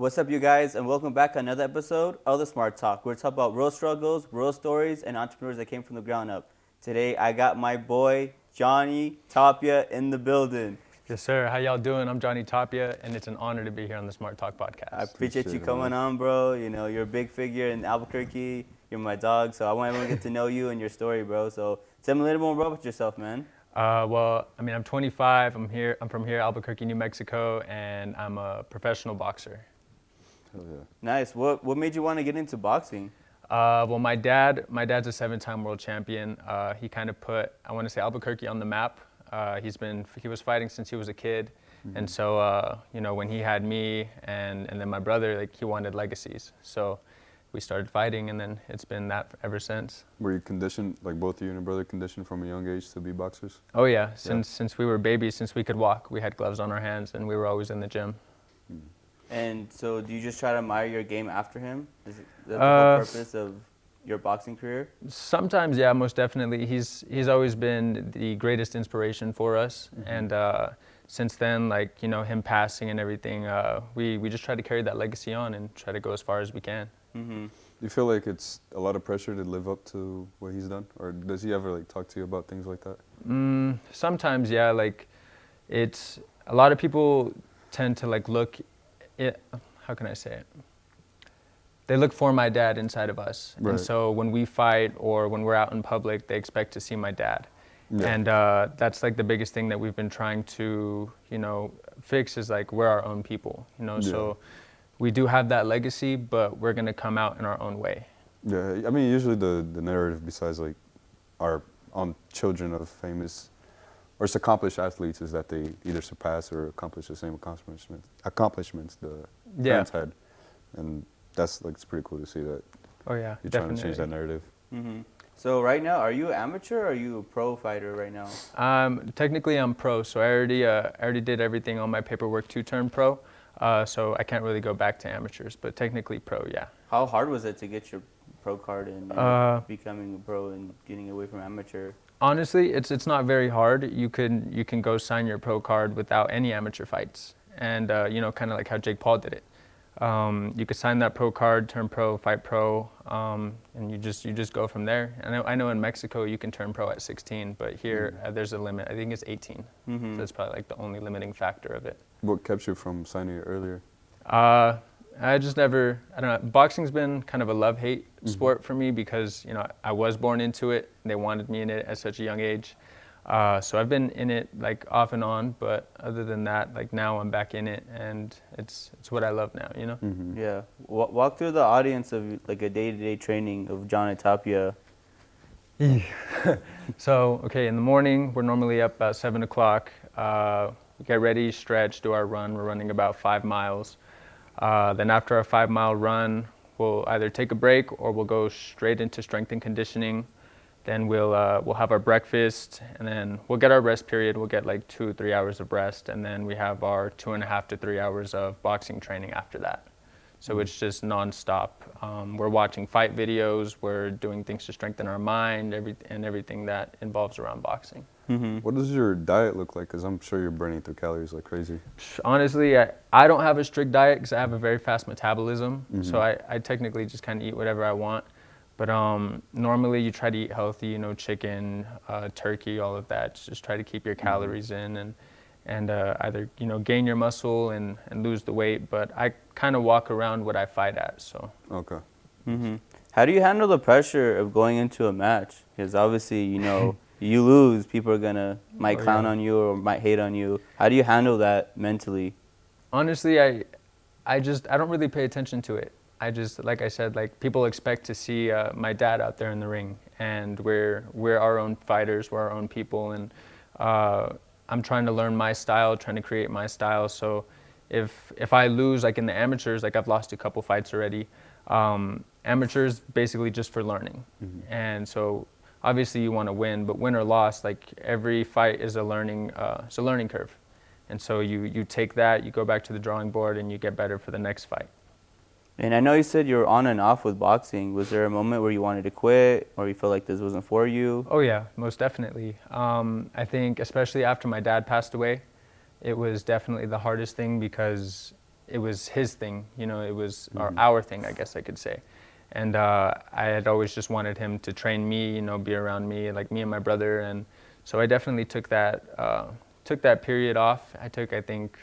What's up, you guys, and welcome back to another episode of the Smart Talk. We're talking about real struggles, real stories, and entrepreneurs that came from the ground up. Today, I got my boy Johnny Tapia in the building. Yes, sir. How y'all doing? I'm Johnny Tapia, and it's an honor to be here on the Smart Talk podcast. I appreciate you coming on, bro. You know, you're a big figure in Albuquerque. You're my dog, so I want everyone to get to know you and your story, bro. So tell me a little more about yourself, man. I'm 25. I'm from here, Albuquerque, New Mexico, and I'm a professional boxer. Hell yeah. Nice. What made you want to get into boxing? My dad's a 7-time world champion. He kind of put, I want to say, Albuquerque on the map. He was fighting since he was a kid, and so when he had me and then my brother, like he wanted legacies. So we started fighting, and then it's been that ever since. Were you conditioned, like both you and your brother conditioned from a young age to be boxers? Oh yeah, since we were babies, since we could walk, we had gloves on our hands, and we were always in the gym. And so do you just try to admire your game after him? Is that the whole purpose of your boxing career? Sometimes, yeah, most definitely. He's always been the greatest inspiration for us, and since then, like him passing and everything, we just try to carry that legacy on and try to go as far as we can. Mm-hmm. Do you feel like it's a lot of pressure to live up to what he's done, or does he ever like talk to you about things like that? Sometimes, yeah. Like, it's a lot of people tend to like look. How can I say it? They look for my dad inside of us, Right. and so when we fight or when we're out in public, they expect to see my dad. Yeah. And that's like the biggest thing that we've been trying to, fix is like we're our own people, So we do have that legacy, but we're gonna come out in our own way. Yeah, I mean, usually the narrative, besides like our children of famous or accomplished athletes, is that they either surpass or accomplish the same accomplishments the parents had, and that's like it's pretty cool to see that. Oh yeah, You're definitely. trying to change that narrative. Mm-hmm. So right now, are you amateur or are you a pro fighter right now? Technically, I'm pro, so I already did everything on my paperwork to turn pro. So I can't really go back to amateurs, but technically pro, yeah. How hard was it to get your pro card and becoming a pro and getting away from amateur? Honestly, it's not very hard. You can go sign your pro card without any amateur fights, and kind of like how Jake Paul did it. You could sign that pro card, turn pro, fight pro, and you just go from there. I know in Mexico you can turn pro at 16, but here there's a limit. I think it's 18. So that's probably like the only limiting factor of it. What kept you from signing it earlier? I just never, I don't know, boxing's been kind of a love-hate sport for me because, I was born into it, and they wanted me in it at such a young age. So I've been in it like off and on, but other than that, like now I'm back in it, and it's what I love now, Yeah. Walk through the audience of like a day-to-day training of Johnny Tapia. So, okay, in the morning, we're normally up about 7 o'clock. We get ready, stretch, do our run. We're running about 5 miles. Then after our 5-mile run, we'll either take a break or we'll go straight into strength and conditioning. Then we'll have our breakfast, and then we'll get our rest period. We'll get like 2-3 hours of rest, and then we have our 2.5 to 3 hours of boxing training after that. So it's just nonstop. We're watching fight videos. We're doing things to strengthen our mind, everything that involves around boxing. What does your diet look like? Because I'm sure you're burning through calories like crazy. Honestly, I don't have a strict diet because I have a very fast metabolism. So I technically just kind of eat whatever I want. But normally you try to eat healthy, chicken, turkey, all of that. Just try to keep your calories in and either, gain your muscle and lose the weight. But I kind of walk around what I fight at, so. Okay. How do you handle the pressure of going into a match? Because obviously, you lose, people might clown on you or might hate on you. How do you handle that mentally? Honestly, I don't really pay attention to it. I just, like I said, like people expect to see my dad out there in the ring, and we're our own fighters, we're our own people, and I'm trying to learn my style, trying to create my style. So if I lose, like in the amateurs, like I've lost a couple fights already. Amateurs basically just for learning, and so obviously you want to win, but win or loss, like every fight is a learning curve, and so you take that, you go back to the drawing board, and you get better for the next fight. And I know you said you were on and off with boxing. Was there a moment where you wanted to quit or you felt like this wasn't for you? Oh yeah, most definitely. I think especially after my dad passed away, it was definitely the hardest thing because it was his thing, you know, it was our thing, I guess I could say. And I had always just wanted him to train me, you know, be around me, like me and my brother. And so I definitely took that period off. I took, I think,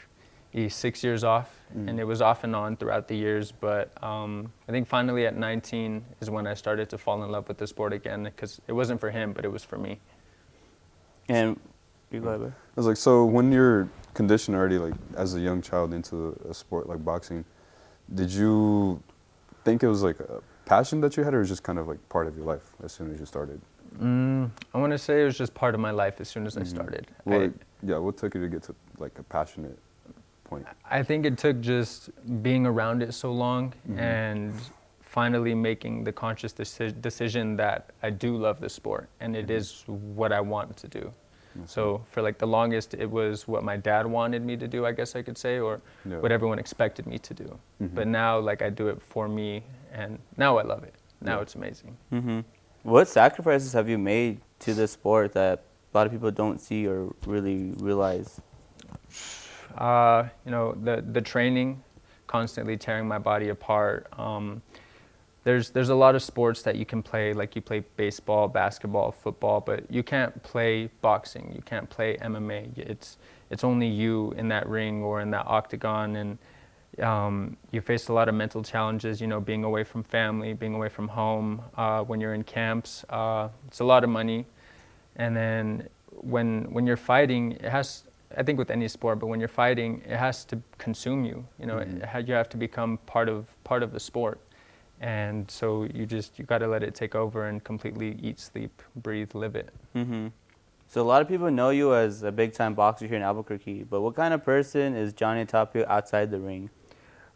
6 years off, and it was off and on throughout the years. But I think finally at 19 is when I started to fall in love with the sport again, because it wasn't for him, but it was for me. And you go ahead, bro. I was like, so when you're conditioned already, like as a young child into a sport like boxing, did you think it was like a passion that you had, or was it just kind of like part of your life as soon as you started? I want to say it was just part of my life as soon as I started. Well, what took you to get to like a passionate point? I think it took just being around it so long and finally making the conscious decision that I do love the sport and it is what I want to do. So for like the longest, it was what my dad wanted me to do, I guess I could say, or what everyone expected me to do. But now, like, I do it for me, and now I love it. Now it's amazing. What sacrifices have you made to the sport that a lot of people don't see or really realize? You know, the training, constantly tearing my body apart. There's a lot of sports that you can play, like you play baseball, basketball, football, but you can't play boxing. You can't play MMA. It's only you in that ring or in that octagon, and you face a lot of mental challenges. You know, being away from family, being away from home. When you're in camps, it's a lot of money, and then when you're fighting, it has. I think with any sport, but when you're fighting, it has to consume you. You know, you have to become part of the sport. And so you got to let it take over and completely eat, sleep, breathe, live it. So a lot of people know you as a big-time boxer here in Albuquerque, but what kind of person is Johnny Tapia outside the ring?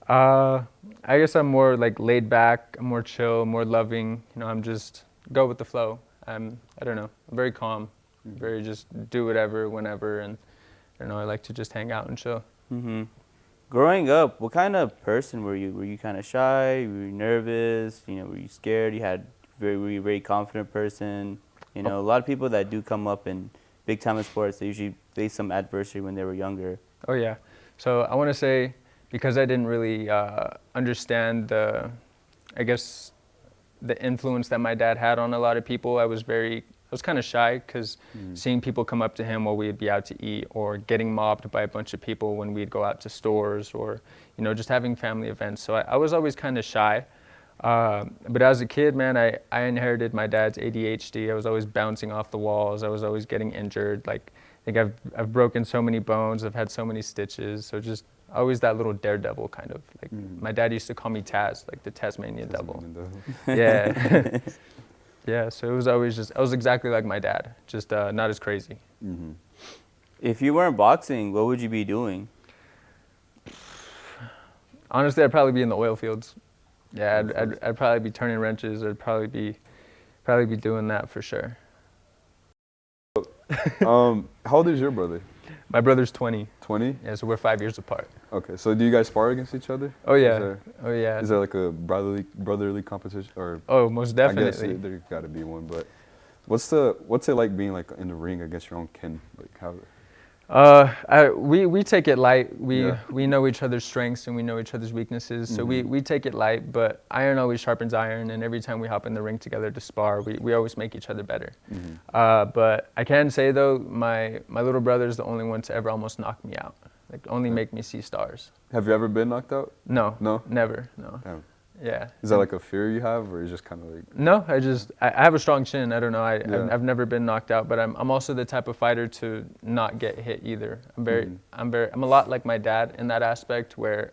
I guess I'm more like laid back, I'm more chill, more loving. You know, I'm just go with the flow. I don't know, I'm very calm, very just do whatever, whenever, and I don't know, I like to just hang out and chill. Growing up, what kind of person were you? Were you kind of shy? Were you nervous? You know, were you scared? Were you a very confident person? You know, a lot of people that do come up in big time in sports, they usually face some adversity when they were younger. Oh yeah. So I want to say, because I didn't really understand the influence that my dad had on a lot of people, I was kind of shy, because seeing people come up to him while we'd be out to eat, or getting mobbed by a bunch of people when we'd go out to stores, or, you know, just having family events. So I was always kind of shy. But as a kid, man, I inherited my dad's ADHD. I was always bouncing off the walls. I was always getting injured. Like, I think I've broken so many bones. I've had so many stitches. So just always that little daredevil kind of. Like, my dad used to call me Taz, like the Tasmanian devil. Yeah. Yeah, so it was always I was exactly like my dad, just not as crazy. If you weren't boxing, what would you be doing? Honestly, I'd probably be in the oil fields. Yeah, I'd probably be turning wrenches. I'd probably be doing that for sure. How old is your brother? My brother's 20. 20? Yeah, so we're 5 years apart. Okay, so do you guys spar against each other? Oh yeah. Is there like a brotherly competition, or? Oh, most definitely. I guess there's got to be one, but what's it like being like in the ring against your own kin? Like how? We take it light. We know each other's strengths and we know each other's weaknesses, so we take it light. But iron always sharpens iron, and every time we hop in the ring together to spar, we always make each other better. But I can say though, my little brother is the only one to ever almost knock me out. Like, only make me see stars. Have you ever been knocked out? No. No? Never. No. Damn. Yeah. Is that like a fear you have, or is just kind of like? No, I have a strong chin. I don't know. I've never been knocked out, but I'm also the type of fighter to not get hit either. I'm a lot like my dad in that aspect, where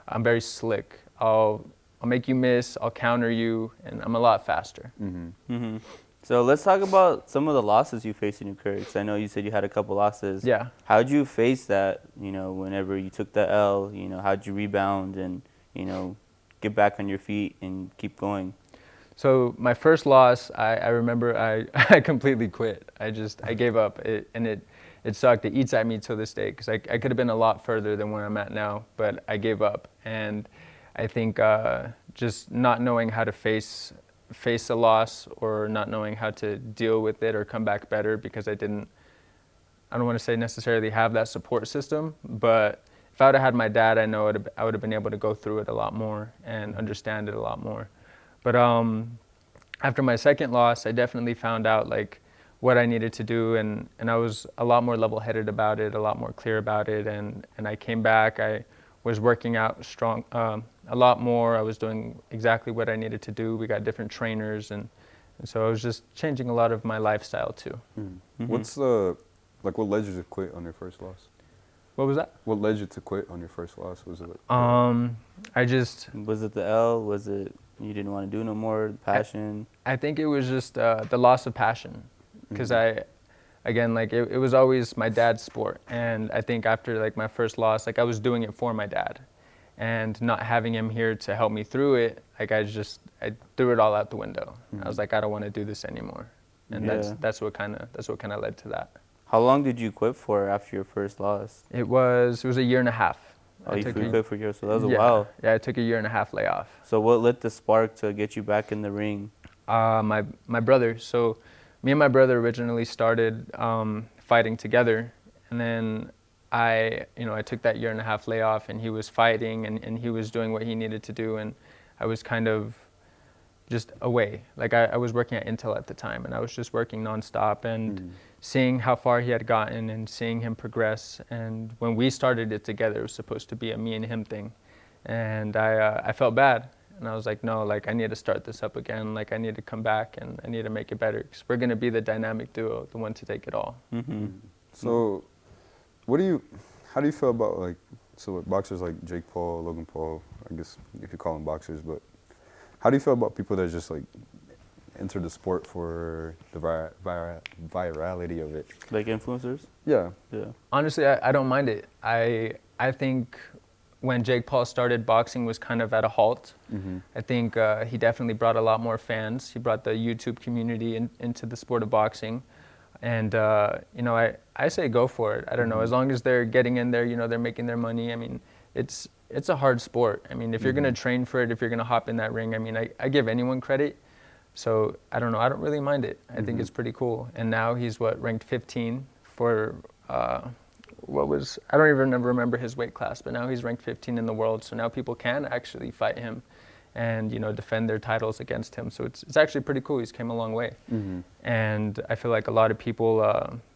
I'm very slick. I'll make you miss. I'll counter you, and I'm a lot faster. So let's talk about some of the losses you faced in your career. 'Cause I know you said you had a couple losses. Yeah. How'd you face that? You know, whenever you took the L, you know, how'd you rebound and, you know, get back on your feet and keep going? So my first loss, I remember I completely quit. I gave up, and it sucked. It eats at me till this day, because I could have been a lot further than where I'm at now, but I gave up. And I think just not knowing how to face a loss, or not knowing how to deal with it or come back better, because I don't want to say necessarily have that support system, but if if I would have had my dad, I know I would have been able to go through it a lot more and understand it a lot more. But after my second loss, I definitely found out like what I needed to do, and I was a lot more level-headed about it, a lot more clear about it, and I came back. I was working out strong a lot more. I was doing exactly what I needed to do. We got different trainers, and so I was just changing a lot of my lifestyle too. What's like what led you to quit on your first loss? What was that? What led you to quit on your first loss? Was it like, I just Was it the L? Was it you didn't want to do no more? The passion? I think it was just the loss of passion, because again, like it was always my dad's sport, and I think after like my first loss, like I was doing it for my dad, and not having him here to help me through it, like I threw it all out the window. I was like, I don't want to do this anymore, and Yeah. that's what kind of led to that. How long did you quit for after your first loss? It was a year and a half. Oh, you took quit for years, so that was a yeah, while. Yeah, I took a year and a half layoff. So what lit the spark to get you back in the ring? My brother. So me and my brother originally started fighting together, and then I took that year and a half layoff, and he was fighting, and he was doing what he needed to do, and I was kind of just away. Like I was working at Intel at the time, and I was just working nonstop and seeing how far he had gotten and seeing him progress. And when we started it together, it was supposed to be a me and him thing, and I felt bad. And I was like, no, like I need to start this up again. Like I need to come back and I need to make it better, because we're gonna be the dynamic duo, the one to take it all. So, how do you feel about like, so boxers like Jake Paul, Logan Paul, I guess if you call them boxers, but how do you feel about people that just like enter the sport for the virality of it? Like influencers? Yeah. Yeah. Honestly, I don't mind it. I think when Jake Paul started, boxing was kind of at a halt. I think he definitely brought a lot more fans. He brought the YouTube community into the sport of boxing. And, I say go for it. I don't know, as long as they're getting in there, they're making their money. I mean, it's a hard sport. I mean, if you're going to train for it, if you're going to hop in that ring, I mean, I give anyone credit. So I don't know, I don't really mind it. I think it's pretty cool. And now he's ranked 15 for, I don't even remember his weight class, but now he's ranked 15 in the world. So now people can actually fight him and, defend their titles against him. So it's actually pretty cool. He's came a long way. And I feel like a lot of people,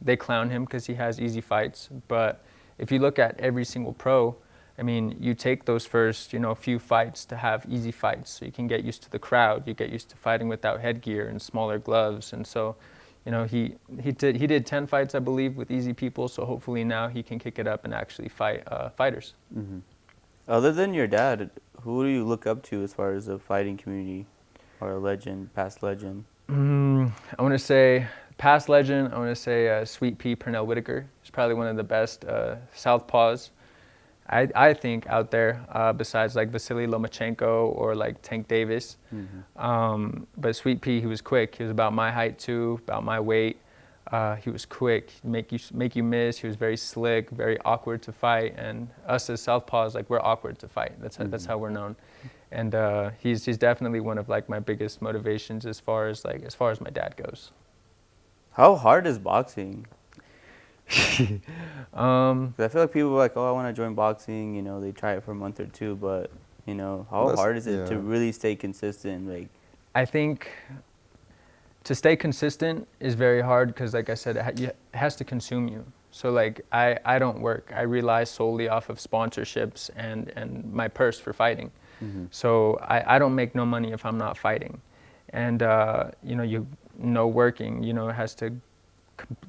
they clown him because he has easy fights. But if you look at every single pro, I mean, you take those first, few fights to have easy fights, so you can get used to the crowd. You get used to fighting without headgear and smaller gloves, and so, he did 10 fights, I believe, with easy people. So hopefully now he can kick it up and actually fight fighters. Other than your dad, who do you look up to as far as a fighting community or a legend, past legend? I want to say past legend. I want to say Sweet Pea Pernell Whitaker. He's probably one of the best southpaws, I think, out there, besides like Vasily Lomachenko or like Tank Davis. But Sweet Pea, he was quick. He was about my height too, about my weight. He was quick, make you miss. He was very slick, very awkward to fight. And us as southpaws, like we're awkward to fight. That's how we're known. And he's definitely one of like my biggest motivations as far as my dad goes. How hard is boxing? I feel like people are like, oh, I want to join boxing. They try it for a month or two, but how hard is it to really stay consistent? Like, I think to stay consistent is very hard because, like I said, it has to consume you. So like I don't work. I rely solely off of sponsorships and my purse for fighting. So I don't make no money if I'm not fighting. And working, it has to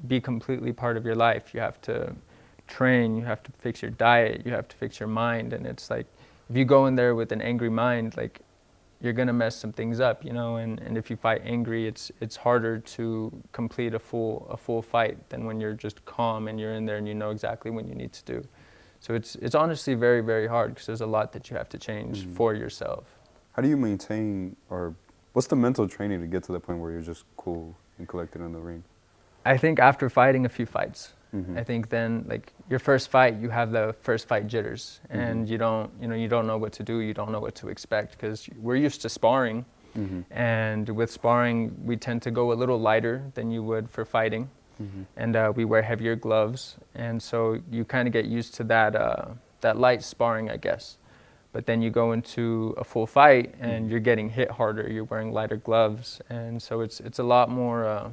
be completely part of your life. You have to train, you have to fix your diet, you have to fix your mind. And it's like, if you go in there with an angry mind, like you're gonna mess some things up, and if you fight angry, it's harder to complete a full fight than when you're just calm and you're in there and you know exactly what you need to do. So it's honestly very, very hard because there's a lot that you have to change for yourself. How do you maintain, or what's the mental training to get to the point where you're just cool and collected in the ring? I think after fighting a few fights, I think then like your first fight, you have the first fight jitters, and you don't know what to do, you don't know what to expect because we're used to sparring, and with sparring we tend to go a little lighter than you would for fighting, and we wear heavier gloves, and so you kind of get used to that light sparring, I guess. But then you go into a full fight and you're getting hit harder. You're wearing lighter gloves, and so it's a lot more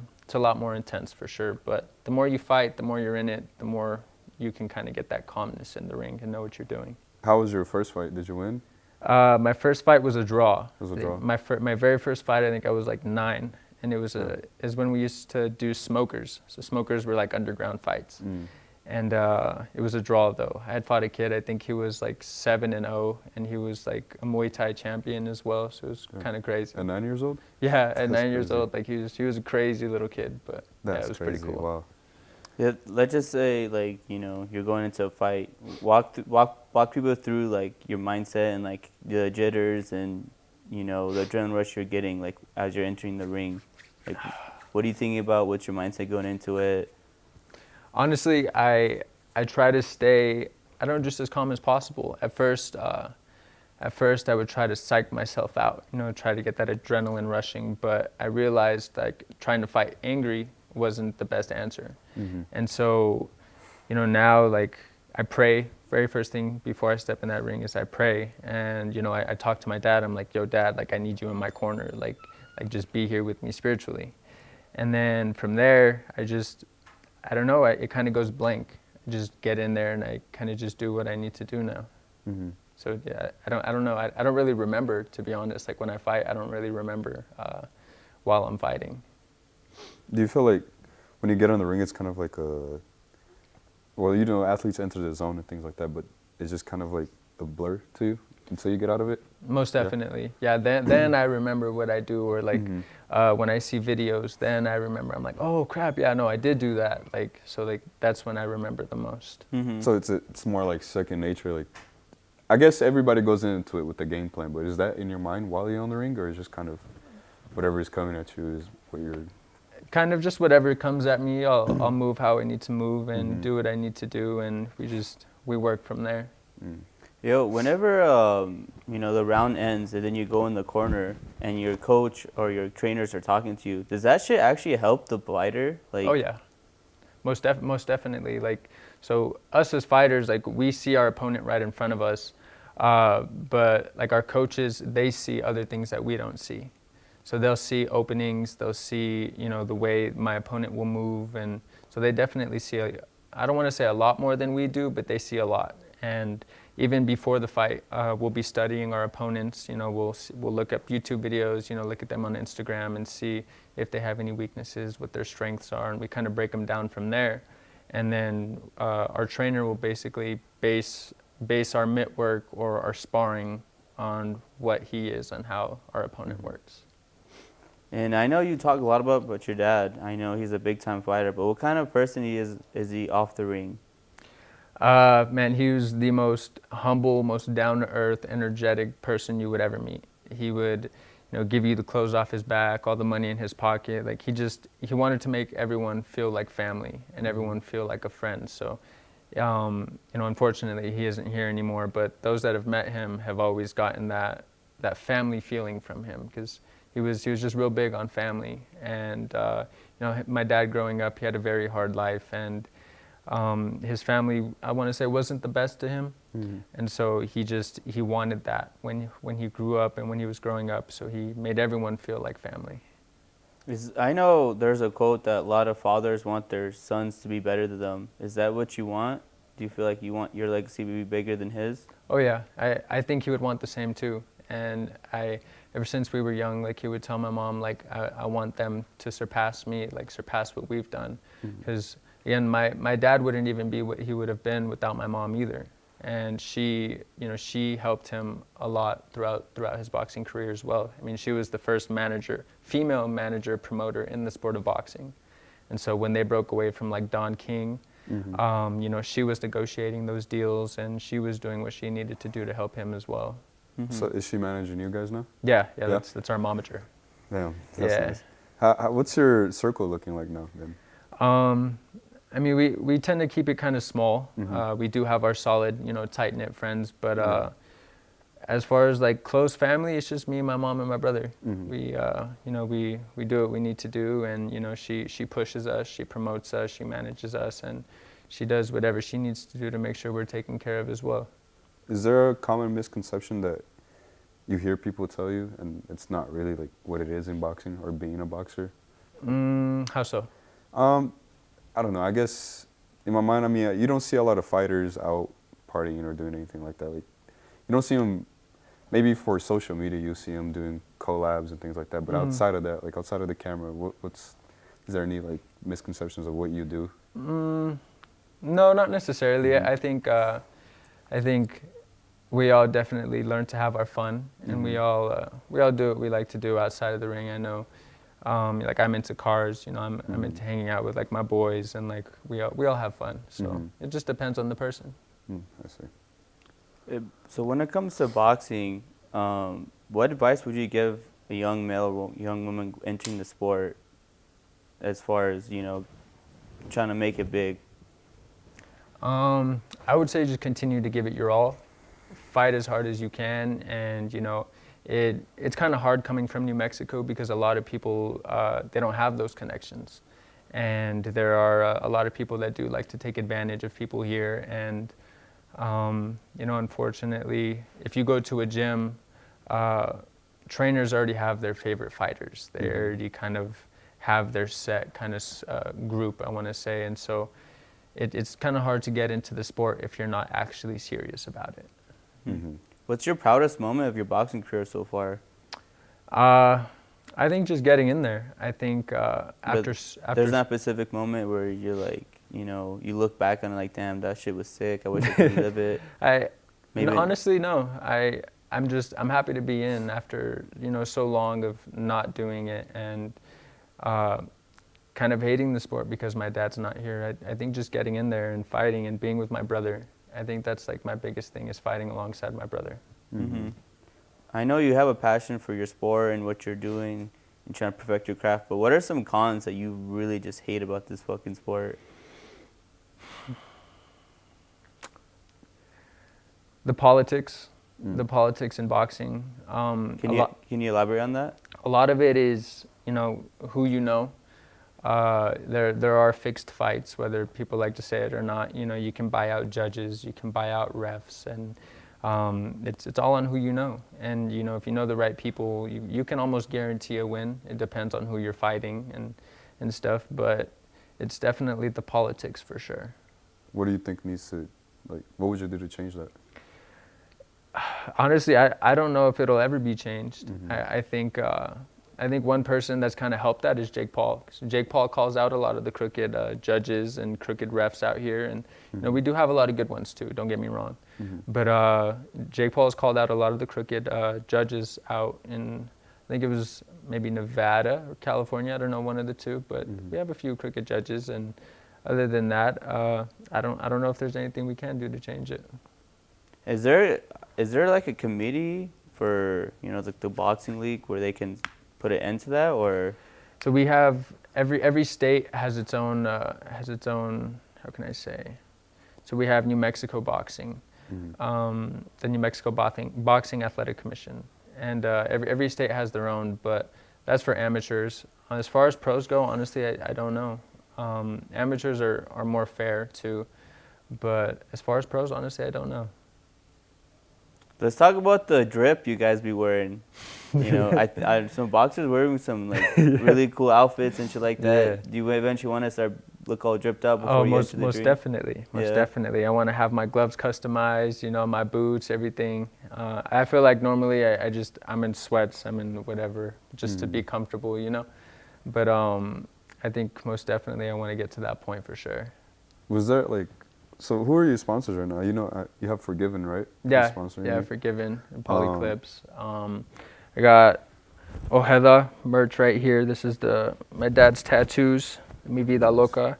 intense for sure. But the more you fight, the more you're in it, the more you can kind of get that calmness in the ring and know what you're doing. How was your first fight? Did you win? My first fight was a draw. It was a draw. My very first fight, I think I was like 9, and it was is when we used to do smokers. So smokers were like underground fights, and it was a draw though. I had fought a kid. I think he was like 7-0, and he was like a Muay Thai champion as well. So it was kind of crazy. At 9 years old? Yeah, at That's 9 years crazy. old, like he was a crazy little kid, but That's yeah, it was crazy. pretty cool. Wow. Yeah, let's just say, like, you know, you're going into a fight. Walk people through, like, your mindset and, like, the jitters and, you know, the adrenaline rush you're getting, like, as you're entering the ring. Like, what are you thinking about? What's your mindset going into it? Honestly, I try to stay, I don't know, just as calm as possible. At first, I would try to psych myself out, you know, try to get that adrenaline rushing. But I realized, like, trying to fight angry wasn't the best answer. And so, you know, now, like, I pray. Very first thing before I step in that ring is I pray. And, you know, I talk to my dad. I'm like, yo, Dad, like, I need you in my corner. Like just be here with me spiritually. And then from there, I don't know, it kind of goes blank. I just get in there and I kind of just do what I need to do now. So yeah, I don't know. I don't really remember, to be honest. Like, when I fight, I don't really remember while I'm fighting. Do you feel like when you get in the ring, it's kind of like a, well, you know, athletes enter the zone and things like that, but it's just kind of like a blur to you until you get out of it? Most definitely. Yeah, then I remember what I do, or like when I see videos, then I remember. I'm like, oh crap, yeah, no, I did do that. Like, so like that's when I remember the most. So it's more like second nature. Like, I guess everybody goes into it with a game plan, but is that in your mind while you're on the ring, or is just kind of whatever is coming at you is what you're... Kind of just whatever comes at me, I'll move how I need to move and do what I need to do, and we work from there. Yo, whenever, you know, the round ends and then you go in the corner and your coach or your trainers are talking to you, does that shit actually help the fighter? Like, Oh yeah, most definitely. Like, so us as fighters, like, we see our opponent right in front of us, but like our coaches, they see other things that we don't see. So they'll see openings, they'll see, you know, the way my opponent will move, and so they definitely see, I don't want to say a lot more than we do, but they see a lot. And even before the fight, we'll be studying our opponents. You know, we'll look up YouTube videos, you know, look at them on Instagram and see if they have any weaknesses, what their strengths are, and we kind of break them down from there. And then our trainer will basically base our mitt work or our sparring on what he is and how our opponent works. and I know you talk a lot about your dad. I know he's a big-time fighter, but what kind of person is he off the ring? Man, he was the most humble, most down-to-earth, energetic person you would ever meet. He would, you know, give you the clothes off his back, all the money in his pocket. Like, he wanted to make everyone feel like family and everyone feel like a friend. So, you know, unfortunately, he isn't here anymore. But those that have met him have always gotten that family feeling from him, because he was just real big on family. And you know, my dad growing up, he had a very hard life, and his family, I want to say, wasn't the best to him. And so he wanted that when he grew up and when he was growing up. So he made everyone feel like family. I know there's a quote that a lot of fathers want their sons to be better than them. Is that what you want? Do you feel like you want your legacy to be bigger than his? Oh yeah, I think he would want the same too. And ever since we were young, like, he would tell my mom, like, I want them to surpass me, like surpass what we've done. Because again, my dad wouldn't even be what he would have been without my mom either. And she helped him a lot throughout his boxing career as well. I mean, she was the first female manager promoter in the sport of boxing. And so when they broke away from like Don King, you know, she was negotiating those deals, and she was doing what she needed to do to help him as well. So is she managing you guys now? Yeah, that's our momager. Damn, that's Yeah. nice. What's your circle looking like now then? I mean, we tend to keep it kind of small. We do have our solid, you know, tight-knit friends, but as far as like close family, it's just me, my mom, and my brother. We, you know, we do what we need to do, and you know, she pushes us, she promotes us, she manages us, and she does whatever she needs to do to make sure we're taken care of as well. Is there a common misconception that you hear people tell you, and it's not really like what it is in boxing or being a boxer? How so? I don't know. I guess in my mind, I mean, you don't see a lot of fighters out partying or doing anything like that. Like, you don't see them. Maybe for social media, you see them doing collabs and things like that. But outside of that, like outside of the camera, is there any like misconceptions of what you do? No, not necessarily. I think we all definitely learn to have our fun, and we all do what we like to do outside of the ring. I know, like I'm into cars, you know, I'm into hanging out with like my boys, and like we all have fun. So it just depends on the person. I see. So when it comes to boxing, what advice would you give a young male or young woman entering the sport, as far as, you know, trying to make it big? I would say just continue to give it your all. Fight as hard as you can, and you know, it's kind of hard coming from New Mexico because a lot of people they don't have those connections, and there are a lot of people that do like to take advantage of people here. And you know, unfortunately, if you go to a gym, trainers already have their favorite fighters. They already kind of have their set kind of group, I want to say, and so it's kind of hard to get into the sport if you're not actually serious about it. What's your proudest moment of your boxing career so far? I think just getting in there. I think after there's not a specific moment where you're like, you know, you look back on it like, damn, that shit was sick. I wish I could live it. Honestly, no. I'm happy to be in after, you know, so long of not doing it and kind of hating the sport because my dad's not here. I think just getting in there and fighting and being with my brother. I think that's like my biggest thing, is fighting alongside my brother. I know you have a passion for your sport and what you're doing and trying to perfect your craft, but what are some cons that you really just hate about this fucking sport? The politics in boxing. Can you elaborate on that? A lot of it is, you know, who you know. There are fixed fights, whether people like to say it or not. You know, you can buy out judges, you can buy out refs, and it's all on who you know. And you know, if you know the right people, you can almost guarantee a win. It depends on who you're fighting and stuff, but it's definitely the politics for sure. What do you think needs to, like, what would you do to change that? Honestly, I don't know if it'll ever be changed. I think one person that's kind of helped that is Jake Paul. So Jake Paul calls out a lot of the crooked judges and crooked refs out here, and you know, we do have a lot of good ones too. Don't get me wrong, but Jake Paul has called out a lot of the crooked judges out in, I think it was maybe Nevada or California. I don't know, one of the two, but we have a few crooked judges, and other than that, I don't know if there's anything we can do to change it. Is there like a committee for, you know, the boxing league where they can put an end to that, or? So we have every state has its own how can I say? So we have New Mexico Boxing, the New Mexico Boxing Athletic Commission, and every state has their own, but that's for amateurs. As far as pros go, honestly, I don't know. Amateurs are more fair too, but as far as pros, honestly, I don't know. Let's talk about the drip you guys be wearing. You know, some boxers wearing some like really cool outfits and shit like that. Yeah. Do you eventually want to start look all dripped up before you get to the most ring? Most definitely. I want to have my gloves customized, you know, my boots, everything. I feel like normally I'm in sweats, I'm in whatever, just to be comfortable, you know. But I think most definitely I want to get to that point for sure. Was there like, so who are your sponsors right now? You know, you have Forgiven, right? Yeah, Forgiven and Polyclips. I got Ojeda merch right here. This is my dad's tattoos, Mi Vida Loca.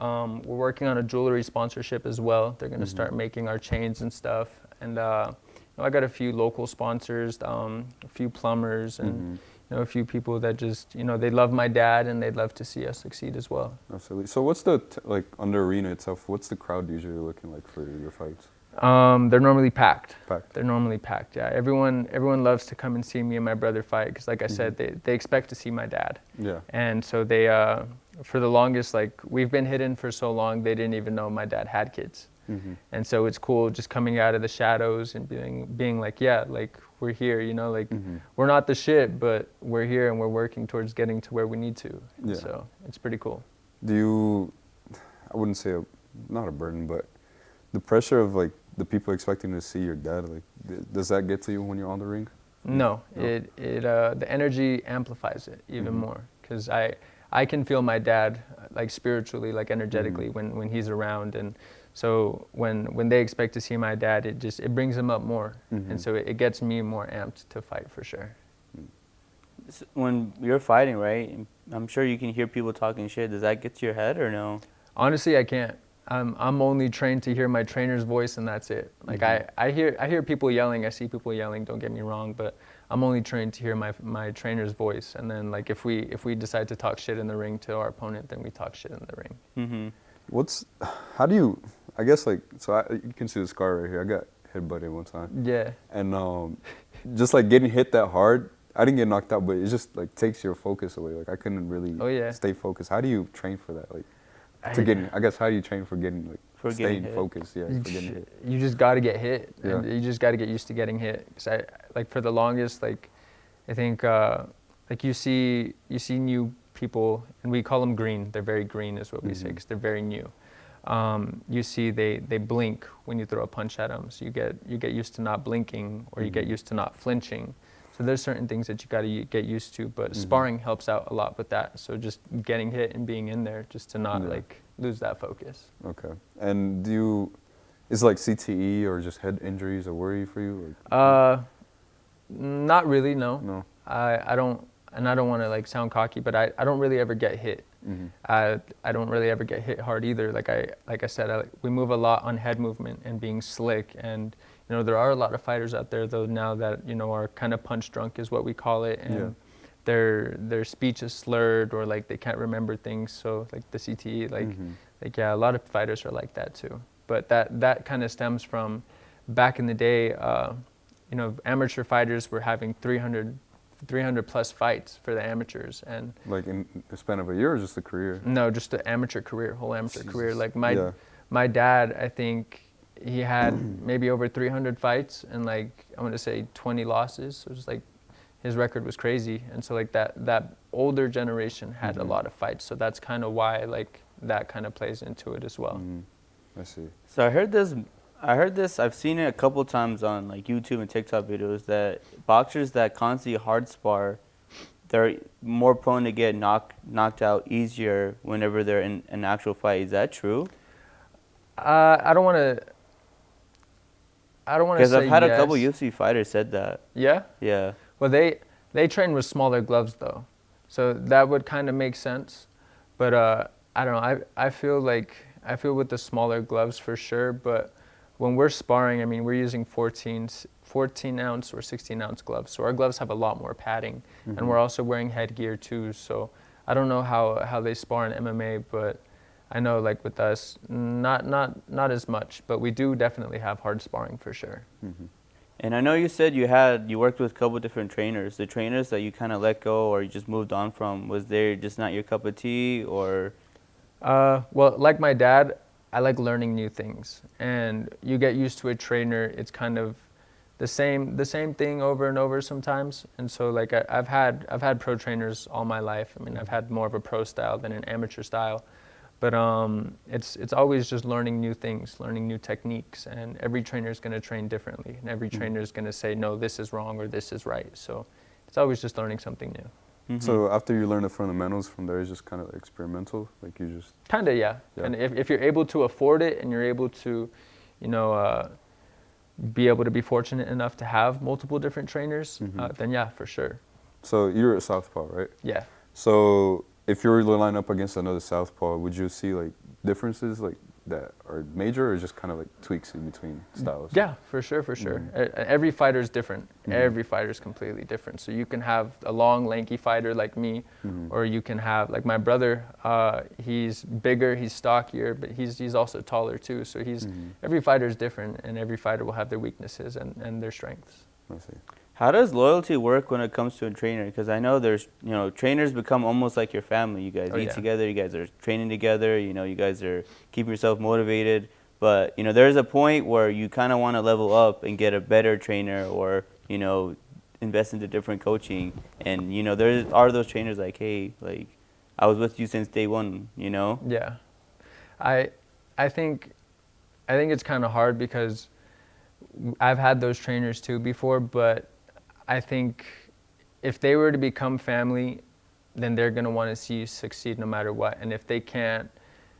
We're working on a jewelry sponsorship as well. They're going to start making our chains and stuff. And I got a few local sponsors, a few plumbers, and you know, a few people that just, you know, they love my dad and they'd love to see us succeed as well. Absolutely. So what's the, like, on the arena itself, what's the crowd usually looking like for your fights? They're normally packed. Packed. They're normally packed. Yeah, everyone loves to come and see me and my brother fight because, like I said, they expect to see my dad. Yeah. And so they, for the longest, like we've been hidden for so long, they didn't even know my dad had kids. And so it's cool just coming out of the shadows and being like, yeah, like we're here, you know, like we're not the shit, but we're here and we're working towards getting to where we need to. Yeah. So it's pretty cool. Do you, I wouldn't say not a burden, but the pressure of like the people expecting to see your dad, like does that get to you when you're on the ring? No, No? the energy amplifies it even more because I can feel my dad like spiritually, like energetically when he's around, and so when they expect to see my dad, it brings them up more, and so it gets me more amped to fight for sure. When you're fighting, right? I'm sure you can hear people talking shit. Does that get to your head or no? Honestly, I can't. I'm only trained to hear my trainer's voice, and that's it. Like I hear people yelling, I see people yelling. Don't get me wrong, but I'm only trained to hear my trainer's voice. And then like if we decide to talk shit in the ring to our opponent, then we talk shit in the ring. How do you? I guess like you can see the scar right here. I got headbutted one time. Yeah. And just like getting hit that hard, I didn't get knocked out, but it just like takes your focus away. Like I couldn't really stay focused. How do you train for that? Like. I guess how do you train for getting like staying focused? Yeah, for getting hit. You just got to get hit. Yeah. And you just got to get used to getting hit. Cause like for the longest, like I think like you see new people, and we call them green. They're very green, is what we say, because they're very new. You see they blink when you throw a punch at them. So you get used to not blinking, or you get used to not flinching. So there's certain things that you got to get used to, but sparring helps out a lot with that. So just getting hit and being in there, just to not like lose that focus. Okay. And is like CTE or just head injuries a worry for you? Not really, no. No. I don't, and I don't want to like sound cocky, but I don't really ever get hit. I don't really ever get hit hard either. Like I said, we move a lot on head movement and being slick, and you know, there are a lot of fighters out there though now that, you know, are kind of punch drunk is what we call it, and their speech is slurred, or like they can't remember things. So like the CTE, like yeah, a lot of fighters are like that too. But that kind of stems from back in the day. You know, amateur fighters were having 300 plus fights for the amateurs, and like in the span of a year, or just a career? No, just the amateur career, whole amateur career. Like my dad, I think he had maybe over 300 fights and like I want to say 20 losses. So it was like his record was crazy, and so like that older generation had a lot of fights. So that's kind of why like that kind of plays into it as well. I see. So I heard this. I've seen it a couple times on like YouTube and TikTok videos that boxers that constantly hard spar, they're more prone to get knocked out easier whenever they're in an actual fight. Is that true? I don't want to say because I've had yes. a couple UFC fighters said that. Yeah? Yeah. Well, they train with smaller gloves though, so that would kind of make sense. But I don't know. I feel with the smaller gloves for sure. But when we're sparring, I mean, we're using 14 ounce or 16 ounce gloves, so our gloves have a lot more padding, and we're also wearing headgear too. So I don't know how they spar in MMA, but I know like with us, not as much, but we do definitely have hard sparring for sure. And I know you said you worked with a couple different trainers. The trainers that you kind of let go or you just moved on from, was they just not your cup of tea, or? Well, like my dad, I like learning new things, and you get used to a trainer. It's kind of the same thing over and over sometimes. And so like I've had pro trainers all my life. I mean, I've had more of a pro style than an amateur style. But it's always just learning new things, learning new techniques, and every trainer is going to train differently, and every trainer is going to say, no, this is wrong or this is right. So it's always just learning something new. So after you learn the fundamentals, from there it's just kind of experimental, like you just... Kind of, yeah. And if you're able to afford it and you're able to, you know, be able to be fortunate enough to have multiple different trainers, then yeah, for sure. So you're a southpaw, right? Yeah. So if you were to line up against another southpaw, would you see like differences, like that are major, or just kind of like tweaks in between styles? Yeah, for sure, for sure. Every fighter is different. Every fighter is completely different. So you can have a long, lanky fighter like me, or you can have, like my brother, he's bigger, he's stockier, but he's also taller too. So every fighter is different, and every fighter will have their weaknesses and their strengths. I see. How does loyalty work when it comes to a trainer? Because I know there's, trainers become almost like your family. You guys eat together, you guys are training together, you guys are keeping yourself motivated. But, there's a point where you kind of want to level up and get a better trainer, or, invest into different coaching. And, there are those trainers like, hey, like, I was with you since day one, Yeah. I think it's kind of hard because I've had those trainers too before, but I think if they were to become family, then they're going to want to see you succeed no matter what. And if they can't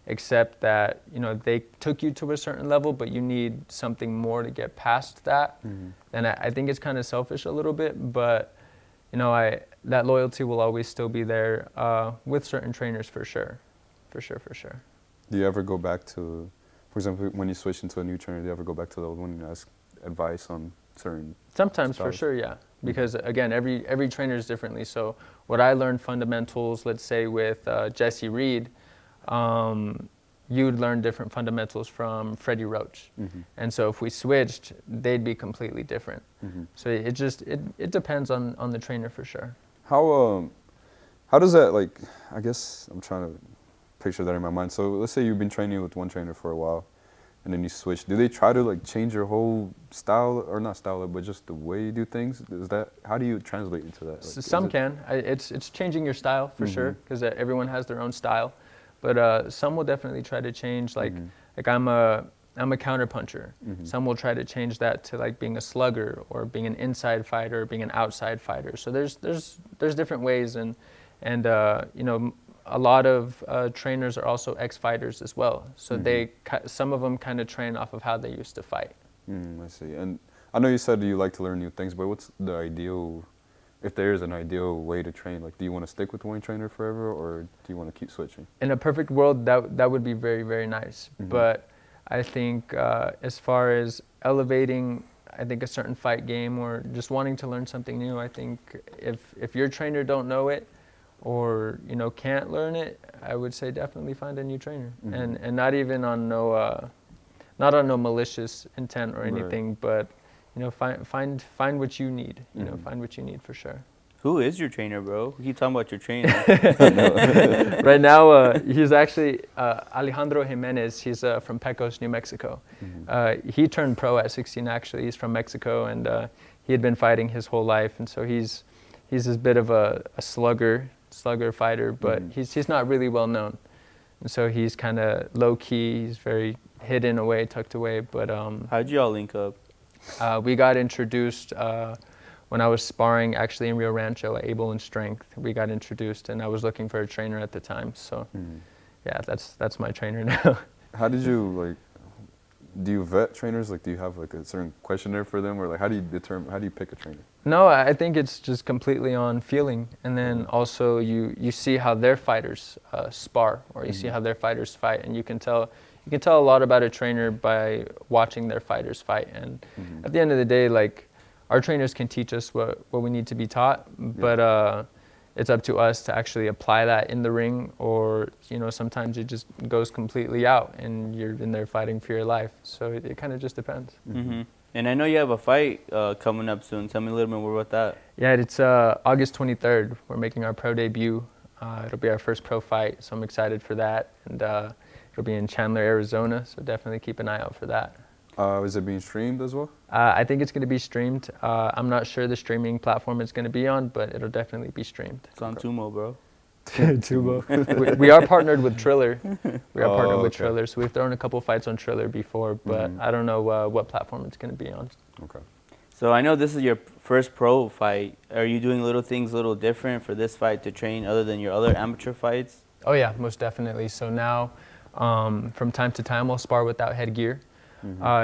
accept that, they took you to a certain level, but you need something more to get past that, then I think it's kind of selfish a little bit. But, that loyalty will always still be there with certain trainers for sure. For sure, for sure. Do you ever go back to, for example, when you switch into a new trainer, do you ever go back to the old one and ask advice on certain Sometimes, styles? for sure, yeah. Because again, every trainer is differently. So what I learned fundamentals, let's say with Jesse Reed, you'd learn different fundamentals from Freddie Roach. And so if we switched, they'd be completely different. So it depends on the trainer for sure. How does that, like, I guess I'm trying to picture that in my mind. So let's say you've been training with one trainer for a while, and then you switch. Do they try to like change your whole style, or not style, but just the way you do things? How do you translate into that? Like, some can. It's changing your style for sure, because everyone has their own style. But some will definitely try to change. Like I'm a counter puncher. Some will try to change that to like being a slugger, or being an inside fighter, or being an outside fighter. So there's different ways, and a lot of trainers are also ex-fighters as well. So some of them kind of train off of how they used to fight. I see. And I know you said you like to learn new things, but what's the ideal, if there is an ideal way to train? Like, do you want to stick with one trainer forever, or do you want to keep switching? In a perfect world, that would be very, very nice. But I think as far as elevating, I think a certain fight game, or just wanting to learn something new, I think if your trainer don't know it, or can't learn it, I would say definitely find a new trainer, and not even on not on no malicious intent or anything, but find what you need. Find what you need for sure. Who is your trainer, bro? We keep talking about your trainer. Right now, he's actually Alejandro Jimenez. He's from Pecos, New Mexico. He turned pro at 16. Actually, he's from Mexico, and he had been fighting his whole life, and so he's a bit of a slugger fighter, but he's not really well known, and so he's kind of low key. He's very hidden away, tucked away. But how'd y'all link up? We got introduced when I was sparring actually in Rio Rancho at Able and Strength. We got introduced, and I was looking for a trainer at the time. So yeah, that's my trainer now. How did you do you vet trainers? Like, do you have like a certain questionnaire for them, or like how do you pick a trainer? No, I think it's just completely on feeling, and then also you see how their fighters spar, or you see how their fighters fight, and you can tell a lot about a trainer by watching their fighters fight. And at the end of the day, like, our trainers can teach us what we need to be taught, but it's up to us to actually apply that in the ring, or sometimes it just goes completely out and you're in there fighting for your life. So it kind of just depends. And I know you have a fight coming up soon. Tell me a little bit more about that. Yeah, it's August 23rd. We're making our pro debut. It'll be our first pro fight, so I'm excited for that. And it'll be in Chandler, Arizona, so definitely keep an eye out for that. Is it being streamed as well? I think it's going to be streamed. I'm not sure the streaming platform it's going to be on, but it'll definitely be streamed. It's on Tumo, bro. Tumo. We are partnered with Triller. Triller, so we've thrown a couple fights on Triller before, but I don't know what platform it's going to be on. Okay. So I know this is your first pro fight. Are you doing little things a little different for this fight to train other than your other amateur fights? Oh yeah, most definitely. So now, from time to time, I'll spar without headgear,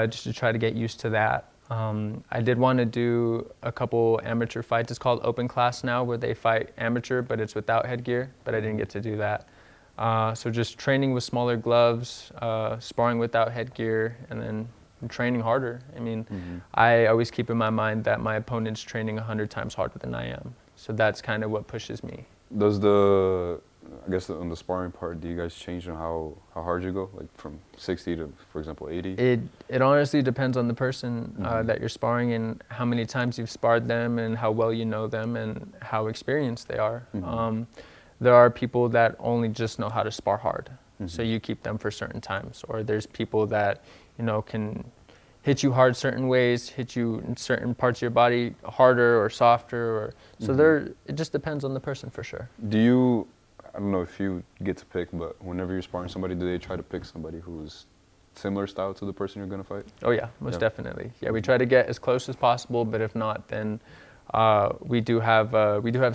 just to try to get used to that. I did want to do a couple amateur fights. It's called open class now, where they fight amateur, but it's without headgear, but I didn't get to do that. So just training with smaller gloves, sparring without headgear, and then training harder. I mean, I always keep in my mind that my opponent's training 100 times harder than I am. So that's kind of what pushes me. Does I guess on the sparring part, do you guys change on how hard you go? Like from 60 to, for example, 80? It honestly depends on the person that you're sparring and how many times you've sparred them and how well you know them and how experienced they are. There are people that only just know how to spar hard, so you keep them for certain times. Or there's people that, you know, can hit you hard certain ways, hit you in certain parts of your body harder or softer. Or so it just depends on the person for sure. Do you, I don't know if you get to pick, but whenever you're sparring somebody, do they try to pick somebody who's similar style to the person you're gonna fight? Oh yeah, most definitely. Yeah, we try to get as close as possible, but if not, then we do have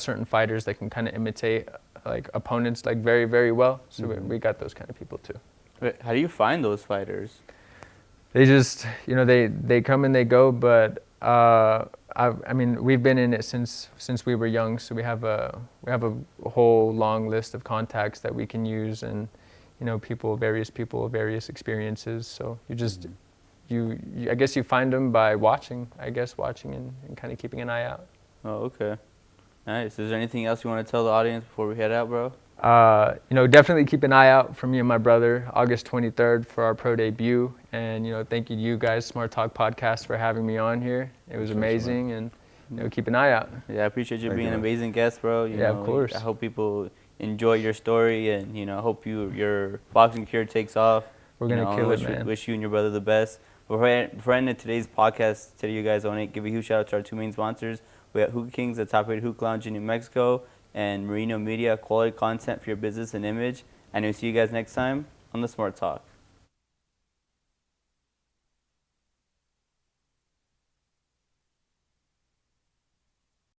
certain fighters that can kind of imitate like opponents like very, very well. So we got those kind of people too. Wait, how do you find those fighters? They just, you know, they come and they go, but I mean, we've been in it since we were young, so we have a whole long list of contacts that we can use, and you know, various experiences. So you just I guess you find them by watching and kind of keeping an eye out. Oh, okay. Nice. Is there anything else you want to tell the audience before we head out, bro? You know, definitely keep an eye out for me and my brother, August 23rd for our pro debut. And, you know, thank you guys, Smart Talk Podcast, for having me on here. It was amazing, and, you know, keep an eye out. Yeah, I appreciate you being an amazing guest, bro. You know, of course. I hope people enjoy your story, and, you know, I hope your boxing career takes off. We're going to kill it, man. Wish you and your brother the best. Before I end today's podcast, tell you guys, I want to give a huge shout out to our two main sponsors. We got Hookah Kings, the top-rated hookah lounge in New Mexico, and Merino Media, quality content for your business and image. And we'll see you guys next time on the Smart Talk.